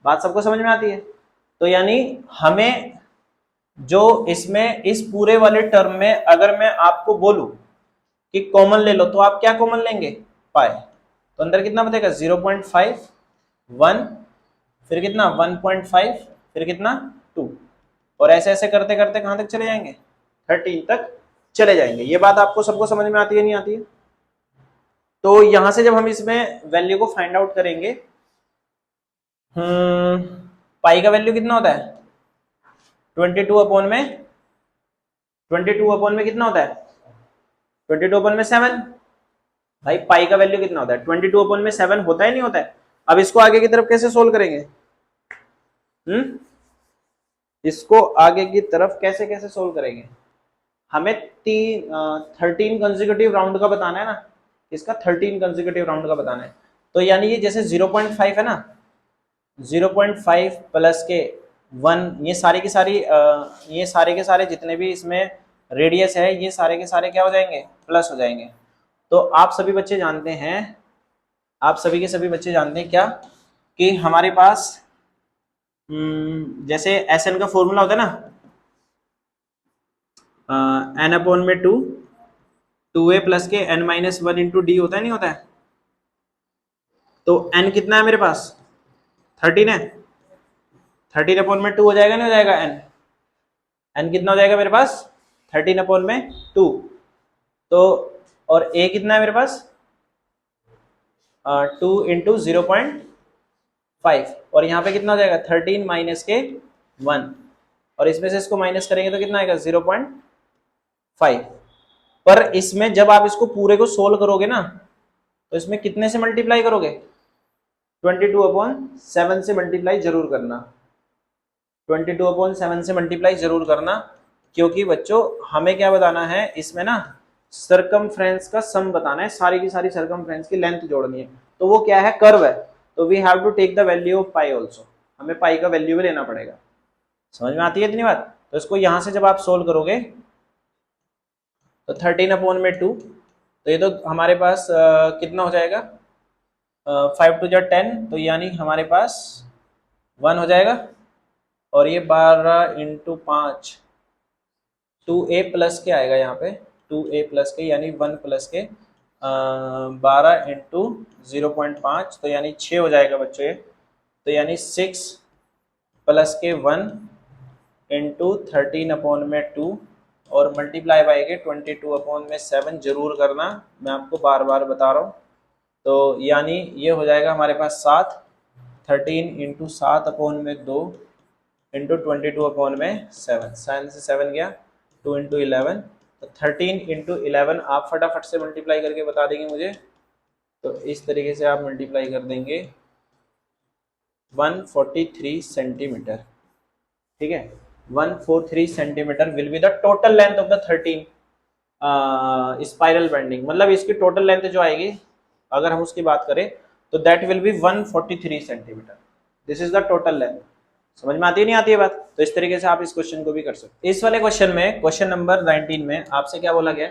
बात सबको समझ में आती है? तो यानी हमें जो इसमें इस पूरे वाले टर्म में अगर मैं आपको बोलूं कि कॉमन ले लो तो आप क्या कॉमन लेंगे, पाई। तो अंदर कितना बचेगा 0.5, 1, फिर कितना 1.5, फिर कितना 2, और ऐसे ऐसे करते करते कहां तक चले जाएंगे 13 तक चले जाएंगे। ये बात आपको सबको समझ में आती है नहीं आती है? तो यहां से जब हम इसमें वैल्यू को फाइंड आउट करेंगे, पाई का वैल्यू कितना होता है 22 अपॉन में, 22 अपॉन में कितना होता है 22 अपॉन में 7। भाई पाई का वैल्यू कितना होता है 22 अपॉन में 7 होता है नहीं होता है? अब इसको आगे की तरफ कैसे सोल्व करेंगे, इसको आगे की तरफ कैसे कैसे सोल्व करेंगे? हमें 13 कंसेक्यूटिव राउंड का बताना है ना, इसका 13 कंसेक्यूटिव राउंड का बताना है। तो यानी ये जैसे 0.5 है ना, 0.5 प्लस के 1, ये सारे के सारे जितने भी इसमें रेडियस है ये सारे के सारे क्या हो जाएंगे, प्लस हो जाएंगे। तो आप सभी बच्चे जानते हैं, आप सभी के सभी बच्चे जानते हैं क्या, कि हमारे पास जैसे एस एन का फॉर्मूला होता है ना, एन अपॉन में 2a प्लस के n-1 इंटू डी होता है नहीं होता है? तो n कितना है मेरे पास 13 है, 13 अपॉन में 2 हो जाएगा नहीं हो जाएगा n कितना हो जाएगा मेरे पास 13 अपॉन में 2। तो और a कितना है मेरे पास 2 इंटू 0.5, और यहाँ पे कितना हो जाएगा 13 माइनस के 1, और इसमें से इसको माइनस करेंगे तो कितना आएगा 0.5। पर इसमें जब आप इसको पूरे को सोल्व करोगे ना तो इसमें कितने से मल्टीप्लाई करोगे 22/7 से मल्टीप्लाई जरूर करना, 22/7 से मल्टीप्लाई जरूर करना, क्योंकि बच्चों हमें क्या बताना है इसमें ना, सरकमफ्रेंस का सम बताना है, सारी की सारी सरकमफ्रेंस की लेंथ जोड़नी है। तो वो क्या है, कर्व है, तो we have to take the value of pi also, हमें पाई का वैल्यू भी लेना पड़ेगा। समझ में आती है इतनी बात? तो इसको यहां से जब आप सोल्व करोगे तो 13 अपॉन में 2, तो ये तो हमारे पास कितना हो जाएगा 5 2 10, तो यानी हमारे पास 1 हो जाएगा, और ये 12 इंटू 5 2a प्लस के आएगा यहाँ पे 2a प्लस के, यानी 1 प्लस के 12 इंटू 0.5, तो यानी 6 हो जाएगा बच्चों ये। तो यानी 6 प्लस के 1 इंटू 13 अपॉन में 2 और मल्टीप्लाई बाई के 22 अपॉन में 7 जरूर करना, मैं आपको बार बार बता रहा हूँ। तो यानी ये हो जाएगा हमारे पास 7, 13 इंटू 7 अपॉन में 2 इंटू 22 अपॉन में 7, 7 से 7 गया 2 इंटू 11, तो 13 इंटू 11 आप फटाफट से मल्टीप्लाई करके बता देंगे मुझे। तो इस तरीके से आप मल्टीप्लाई कर देंगे 143 सेंटीमीटर, ठीक है, 143 centimetre will be the total length of the 13 spiral bending. मतलब इसकी टोटल लेंथ जो आएगी अगर हम उसकी बात करें तो that will be 143 centimetre. This is the total length. समझ में आती है नहीं आती है बात? तो इस तरीके से आप इस क्वेश्चन को भी कर सकते हैं। इस वाले क्वेश्चन में, क्वेश्चन नंबर 19 में आपसे क्या बोला गया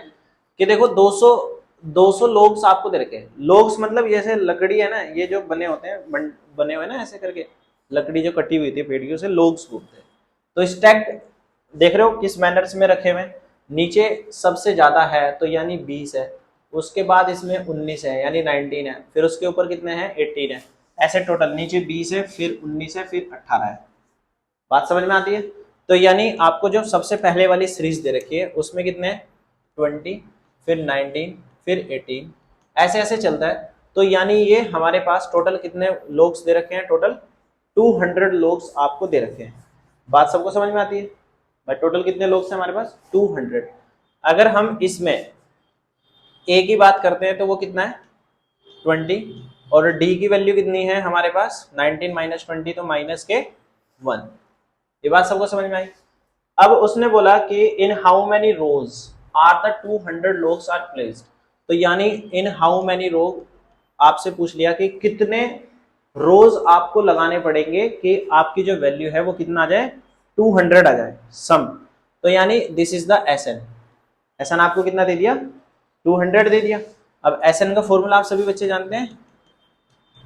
कि देखो 200 लोग्स आपको दे रखे हैं। लोग्स मतलब जैसे लकड़ी है ना, ये जो बने होते हैं, बने हुए ना ऐसे करके, लकड़ी जो कटी हुई थी पेड़ की, उसे लोग्स बोलते हैं। तो स्टैक्ड देख रहे हो किस मैनर्स में रखे हुए, नीचे सबसे ज्यादा है तो यानी 20 है, उसके बाद इसमें 19 है यानी 19 है, फिर उसके ऊपर कितने हैं 18 है, ऐसे टोटल नीचे 20 है, फिर 19 है, फिर 18 है। बात समझ में आती है? तो यानी आपको जो सबसे पहले वाली सीरीज दे रखी है उसमें कितने 20, फिर 19, फिर 18, ऐसे ऐसे चलता है। तो यानी ये हमारे पास टोटल कितने लोग्स दे रखे हैं, टोटल 200 लोग्स आपको दे रखे हैं। बात सबको समझ में आती है? भाई टोटल कितने लोग्स हैं हमारे पास 200। अगर हम इसमें ए की बात करते हैं तो वो कितना है 20, और डी की वैल्यू कितनी है हमारे पास 19 माइनस 20 तो माइनस के 1। ये बात सबको समझ में आई? अब उसने बोला कि in how many rows are the 200 logs are placed. तो यानी इन हाउ मेनी रो आपसे पूछ लिया कि कितने रोज आपको लगाने पड़ेंगे कि आपकी जो वैल्यू है वो कितना आ जाए 200 आ जाए सम। तो यानी this is the SN. SN आपको कितना दे दिया 200 दे दिया। अब एसएन का फॉर्मूला आप सभी बच्चे जानते हैं,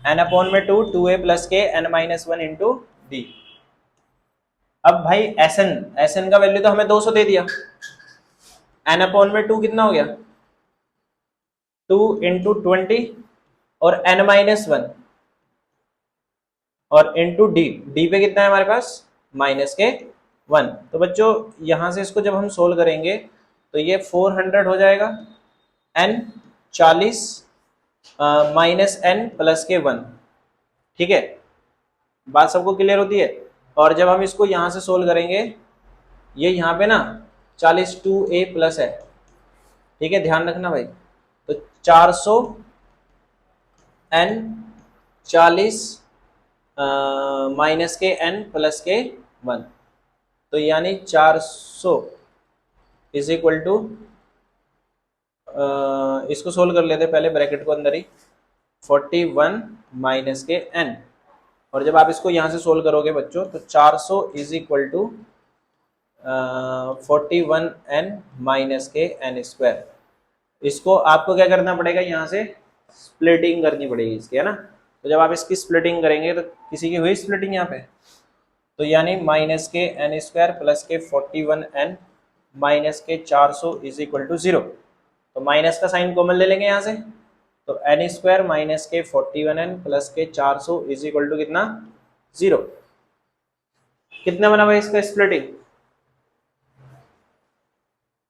n अपॉन में 2 2a प्लस के n माइनस 1 इंटू डी। अब भाई एसएन का वैल्यू तो हमें 200 दे दिया, n अपॉन में 2 कितना हो गया 2 इंटू 20 और n माइनस 1 और इंटू डी, डी पे कितना है हमारे पास माइनस के 1। तो बच्चों यहां से इसको जब हम सोल्व करेंगे तो ये 400 हो जाएगा, n 40 माइनस n प्लस के 1। ठीक है, बात सबको क्लियर होती है? और जब हम इसको यहां से सोल्व करेंगे, ये यहाँ पे ना 40 2a प्लस है, ठीक है, ध्यान रखना भाई। तो 400 n 40 माइनस के n प्लस के 1, तो यानी 400 इज इक्वल टू, इसको सोल्व कर लेते पहले ब्रैकेट को अंदर ही, 41 माइनस के n। और जब आप इसको यहां से सोल्व करोगे बच्चों तो 400 is equal to 41n minus के n स्क्वायर। इसको आपको क्या करना पड़ेगा, यहाँ से स्प्लिटिंग करनी पड़ेगी इसकी, है ना। तो जब आप इसकी स्प्लिटिंग करेंगे तो किसी की हुई स्प्लिटिंग यहाँ पे, तो यानी माइनस के n स्क्वायर प्लस के 41n माइनस के 400 इज इक्वल टू 0। तो माइनस का साइन कॉमन ले लेंगे यहाँ से, तो n स्क्वायर माइनस के 41n प्लस के 400 इज इक्वल टू कितना 0। कितना बना भाई इसका स्प्लिटिंग,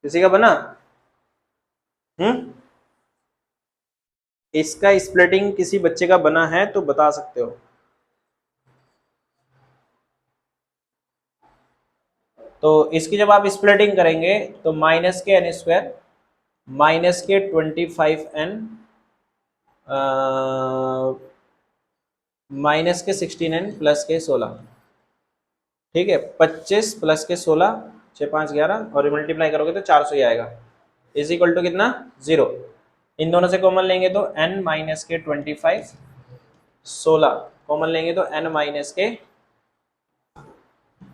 किसी का बना? इसका स्प्लिटिंग किसी बच्चे का बना है तो बता सकते हो। तो इसकी जब आप स्प्लिटिंग करेंगे तो माइनस के n स्क्वायर माइनस के 25n माइनस के 16n प्लस के 16, ठीक है, 25 प्लस के 16 6 5 11 और मल्टीप्लाई करोगे तो 400 ही आएगा, इज इक्वल टू कितना 0। इन दोनों से कॉमन लेंगे तो n माइनस के 25 16 कॉमन लेंगे तो n माइनस के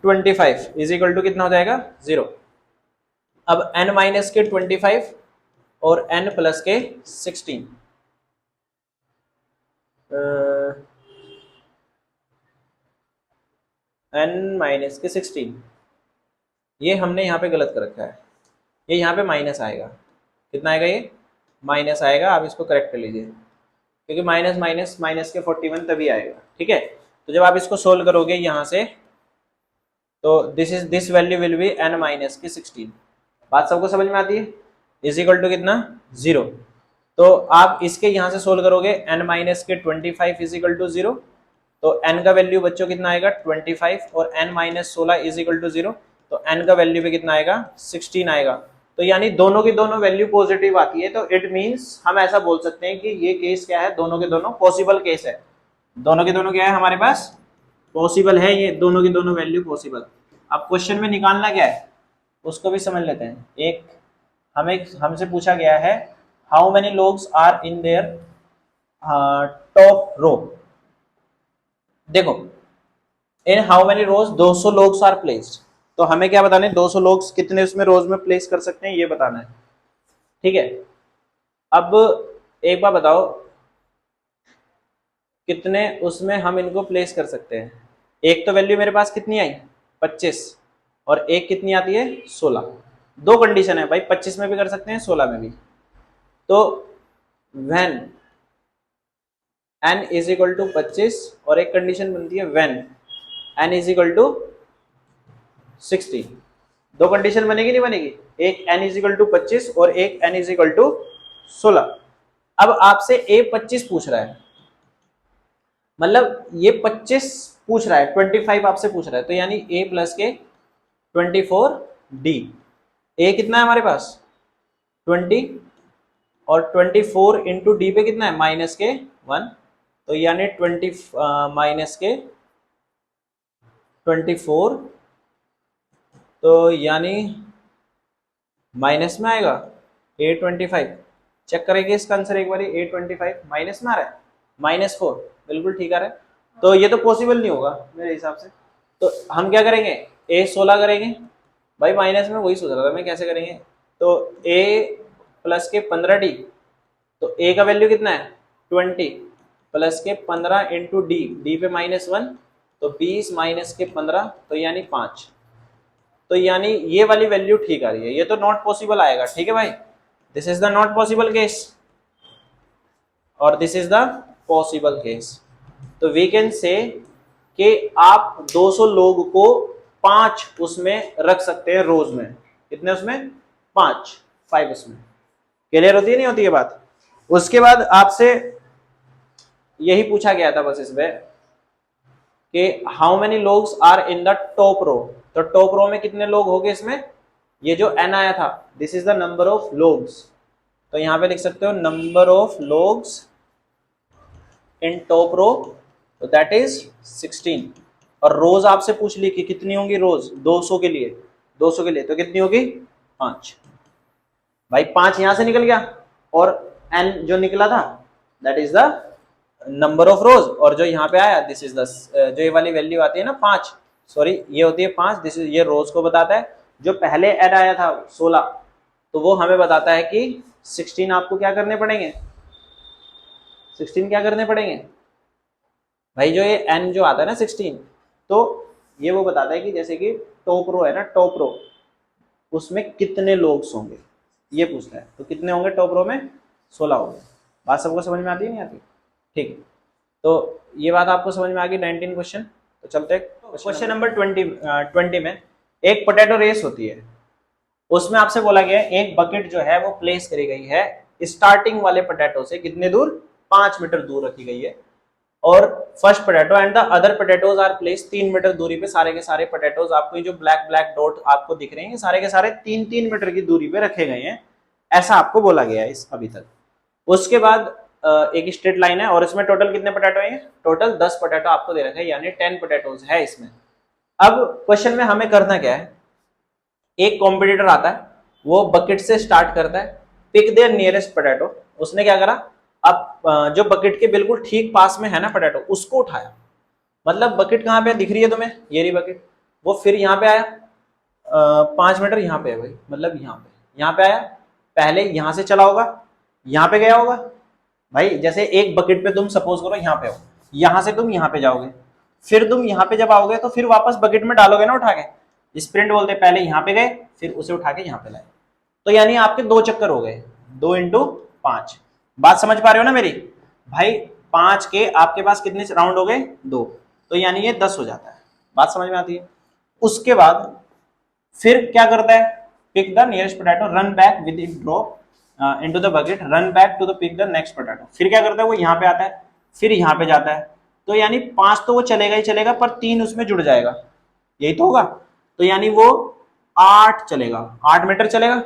25 इज इक्वल टू कितना हो जाएगा 0। अब n माइनस के 25 और n प्लस के 16, n माइनस के 16, ये हमने यहाँ पे गलत कर रखा है, ये यहाँ पे माइनस आएगा, कितना आएगा ये माइनस आएगा। आप इसको करेक्ट कर लीजिए क्योंकि माइनस माइनस माइनस के 41 तभी आएगा, ठीक है। तो जब आप इसको सोल्व करोगे यहाँ से तो this value will B n minus के 16। बात सबको समझ में आती है? इज इक्वल टू कितना 0। तो आप इसके यहाँ से सोल्व करोगे n माइनस के 25 इज इक्वल टू 0, तो n का वैल्यू बच्चों कितना आएगा 25 और n minus 16 is equal to 0, तो n का वैल्यू पे कितना आएगा 16 आएगा। तो यानी दोनों की दोनों वैल्यू पॉजिटिव आती है, तो इट मींस हम ऐसा बोल सकते हैं कि ये केस क्या है, दोनों के दोनों पॉसिबल केस है। दोनों के दोनों क्या है हमारे पास पॉसिबल है, ये दोनों की दोनों वैल्यू पॉसिबल। अब क्वेश्चन में निकालना क्या है उसको भी समझ लेते हैं। एक हमसे पूछा गया है how many logs are in their top row. देखो in how many rows 200 logs are placed, तो हमें क्या बताना है 200 लोग्स कितने उसमें रोज में प्लेस कर सकते हैं ये बताना है, ठीक है। अब एक बार बताओ कितने उसमें हम इनको प्लेस कर सकते हैं। एक तो वैल्यू मेरे पास कितनी आई 25 और एक कितनी आती है 16। दो कंडीशन है भाई, 25 में भी कर सकते हैं 16 में भी। तो when n is equal to 25 और एक कंडीशन बनती है when n is equal to 60। दो कंडीशन बनेगी नहीं बनेगी, एक n इज इक्वल टू 25 और एक n इज इक्वल टू 16। अब आपसे a 25 पूछ रहा है, मतलब ये 25 पूछ रहा है, 25 आपसे पूछ रहा है, तो यानी a प्लस के 24d। a कितना है हमारे पास 20 और 24 इंटू डी पे कितना है माइनस के 1, तो यानी 20 माइनस के 24, तो यानी माइनस में आएगा A25। चेक करेंगे इसका आंसर एक बार, A25 माइनस में आ रहा है -4, बिल्कुल ठीक आ रहा है। तो ये तो पॉसिबल नहीं होगा मेरे हिसाब से, तो हम क्या करेंगे A16 करेंगे भाई, माइनस में वही सोच रहा था मैं कैसे करेंगे। तो A प्लस के 15d, तो A का वैल्यू कितना है 20 प्लस के 15 इंटू डी पे -1, तो 20 माइनस के 15, तो यानी 5। तो यानी ये वाली वैल्यू ठीक आ रही है, ये तो नॉट पॉसिबल आएगा, ठीक है भाई। This is the not possible case और this is the possible case. तो वी कैन से कि आप 200 लोग को 5 उसमें रख सकते हैं रोज में। कितने उसमें 5 उसमें। क्लियर होती है नहीं होती ये बात। उसके बाद आपसे यही पूछा गया था बस इसमें कि how many logs are in the top row, तो टॉप रो में कितने लोग हो गए इसमें, ये जो n आया था this is the number of logs, तो यहां पे लिख सकते हो number of logs in top row, तो दैट इज 16। और रोज आपसे पूछ ली कि कितनी होंगी रोज 200 के लिए, 200 के लिए तो कितनी होगी 5 भाई, 5 यहां से निकल गया और n जो निकला था that is the number of रोज, और जो यहाँ पे आया दिस इज द जो ये वाली वैल्यू आती है ना 5, सॉरी ये होती है 5, दिस इज ये रोज को बताता है। जो पहले ऐड आया था 16, तो वो हमें बताता है कि 16 आपको क्या करने पड़ेंगे, 16 क्या करने पड़ेंगे भाई, जो ये n जो आता है ना 16, तो ये वो बताता है कि जैसे कि टॉप रो है ना, टॉप रो उसमें कितने लोग होंगे ये पूछता है, तो कितने होंगे टॉप रो में 16 होंगे। बात सबको समझ में आती है नहीं आती, ठीक। तो ये बात आपको समझ में आ गई 19 क्वेश्चन। तो चलते हैं क्वेश्चन नंबर 20 में एक पोटैटो रेस होती है, उसमें आपसे बोला गया है एक बकेट जो है वो प्लेस करी गई है स्टार्टिंग वाले पोटैटो से कितने दूर 5 मीटर दूर रखी गई है, और first potato and the other potatoes are place 3 metre दूरी पे, सारे के सारे पोटैटोज आपको ये जो ब्लैक ब्लैक डॉट आपको दिख रहे हैं सारे के सारे 3-3 मीटर की दूरी पे रखे गए हैं, ऐसा आपको बोला गया है इस अभी तक। उसके बाद एक स्ट्रेट लाइन है और इसमें टोटल कितने पोटैटो हैं, टोटल 10 पोटैटो आपको दे रखे हैं, यानी 10 पोटैटोज है इसमें। अब क्वेश्चन में हमें करना क्या है, एक कॉम्पिटिटर आता है वो बकेट से स्टार्ट करता है, पिक देयर नियरेस्ट पोटैटो, उसने क्या करा अब जो बकेट के बिल्कुल ठीक पास में है ना पोटैटो उसको उठाया, मतलब बकेट कहाँ पे दिख रही है तुम्हें, ये रही बकेट, वो फिर यहाँ पे आया 5 मीटर यहाँ पे है भाई, मतलब यहाँ पे आया, पहले यहाँ से चला होगा यहाँ पे गया होगा भाई, जैसे एक बकेट पे तुम सपोज करो यहाँ पे हो, यहाँ से तुम यहाँ पे जाओगे, फिर तुम यहाँ पे जब आओगे तो फिर वापस बकेट में डालोगे ना उठा के, स्प्रिंट बोलते हैं, पहले यहाँ पे गए फिर उसे उठा के यहाँ पे लाए, तो यानी आपके 2 चक्कर हो गए, 2 इंटू 5। बात समझ पा रहे हो ना मेरी भाई, 5 के आपके पास कितने राउंड हो गए 2, तो यानी ये 10 हो जाता है, बात समझ में आती है। उसके बाद फिर क्या करता है, pick the nearest potato, run back with it drop into the bucket, run back to the pick the next potato, फिर क्या करता है वो यहाँ पे आता है फिर यहाँ पे जाता है, तो यानी 5 तो वो चलेगा ही चलेगा पर 3 उसमें जुड़ जाएगा, यही तो होगा, तो यानी वो 8 चलेगा, 8 मीटर चलेगा,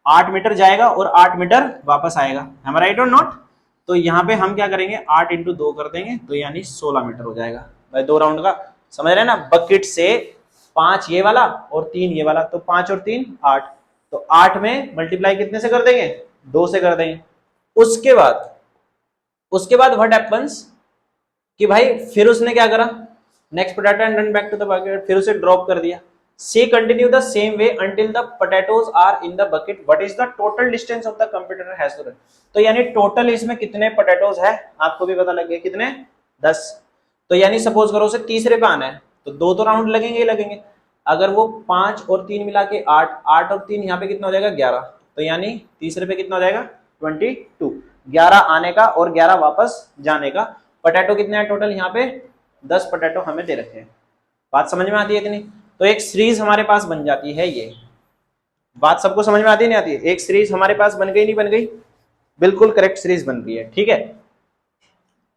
8 मीटर जाएगा और 8 मीटर वापस आएगा, am I right or not? तो यहाँ पे हम क्या करेंगे 8 इंटू 2 कर देंगे, तो यानी 16 मीटर हो जाएगा भाई, 2 राउंड का समझ रहे हैं ना, बकेट से 5 ये वाला और 3 ये वाला, तो 5 और 3 8, तो 8 में मल्टीप्लाई कितने से कर देंगे, 2 से कर देंगे। उसके बाद व्हाट हैपेंस कि भाई फिर उसने क्या करा, next potato and run back to the bucket, फिर उसे ड्रॉप कर दिया। See continue the same way until the potatoes are in the bucket, what is the total distance of the computer has to run. तो यानी total इसमें कितने potatoes है आपको भी पता लग गया, कितने, 10। तो यानी सपोज करो उसे तीसरे पे आना है, तो 2 तो राउंड लगेंगे ही लगेंगे। अगर वो 5 और 3 मिला के 8, 8 और 3 यहाँ पे कितना हो जाएगा, 11। तो यानी तीसरे पे कितना हो जाएगा, 22, 11 आने का और 11 वापस जाने का। पोटैटो कितने हैं टोटल, यहाँ पे 10 पोटैटो हमें दे रखे हैं। बात समझ में आती है कि नहीं। तो एक सीरीज हमारे पास बन जाती है, ये बात सबको समझ में आती है नहीं आती है। एक सीरीज हमारे पास बन गई, नहीं बन गई, बिल्कुल करेक्ट सीरीज बन गई है, ठीक है।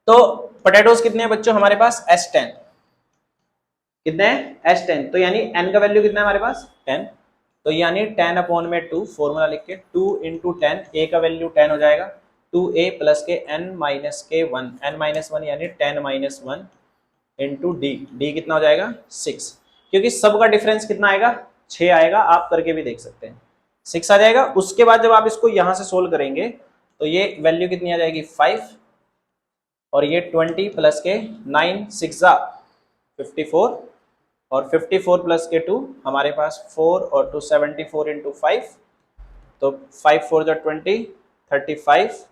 तो पोटैटोज कितने हैं बच्चों हमारे पास, S10, कितने हैं, S10। तो यानी n का वैल्यू कितना है हमारे पास, 10। तो यानी 10/2 फॉर्मूला लिख के 2 × 10, a का वैल्यू 10 हो जाएगा, 2a + के n - के 1, n - 1 यानी 10 - 1 इंटू d कितना हो जाएगा, 6, क्योंकि सबका डिफरेंस कितना आएगा, 6 आएगा, आप करके भी देख सकते हैं, 6 आ जाएगा। उसके बाद जब आप इसको यहां से सोल्व करेंगे तो ये वैल्यू कितनी आ जाएगी, 5, और ये 20 + के 9 6 54, और 54 + के 2 हमारे पास 4 और 2 74 × 5, तो 5 4 20, 35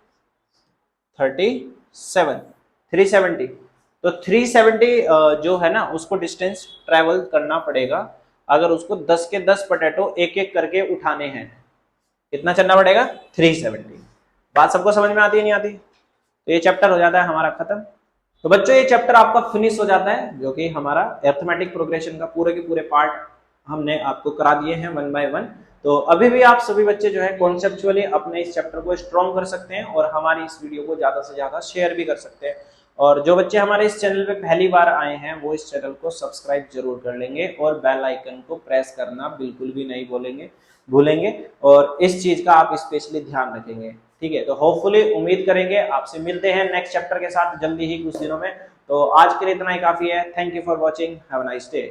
37 370। तो 370 जो है ना उसको डिस्टेंस ट्रेवल करना पड़ेगा अगर उसको 10 के 10 पोटैटो एक एक करके उठाने हैं। कितना चलना पड़ेगा, 370। बात सबको समझ में आती है नहीं आती। तो ये चैप्टर हो जाता है हमारा खत्म। तो बच्चों ये चैप्टर आपका फिनिश हो जाता है, जो कि हमारा अरिथमेटिक प्रोग्रेशन का पूरे के पूरे पार्ट हमने आपको करा दिए हैं 1 बाय 1। तो अभी भी आप सभी बच्चे जो है कॉन्सेप्चुअली अपने इस चैप्टर को स्ट्रॉन्ग कर सकते हैं और हमारी इस वीडियो को ज्यादा से ज्यादा शेयर भी कर सकते हैं। और जो बच्चे हमारे इस चैनल पे पहली बार आए हैं वो इस चैनल को सब्सक्राइब जरूर कर लेंगे और बेल आइकन को प्रेस करना बिल्कुल भी नहीं भूलेंगे, और इस चीज का आप स्पेशली ध्यान रखेंगे, ठीक है। तो होपफुली उम्मीद करेंगे आपसे मिलते हैं नेक्स्ट चैप्टर के साथ जल्दी ही कुछ दिनों में। तो आज के लिए इतना ही काफी है। Thank you for watching, have a nice day.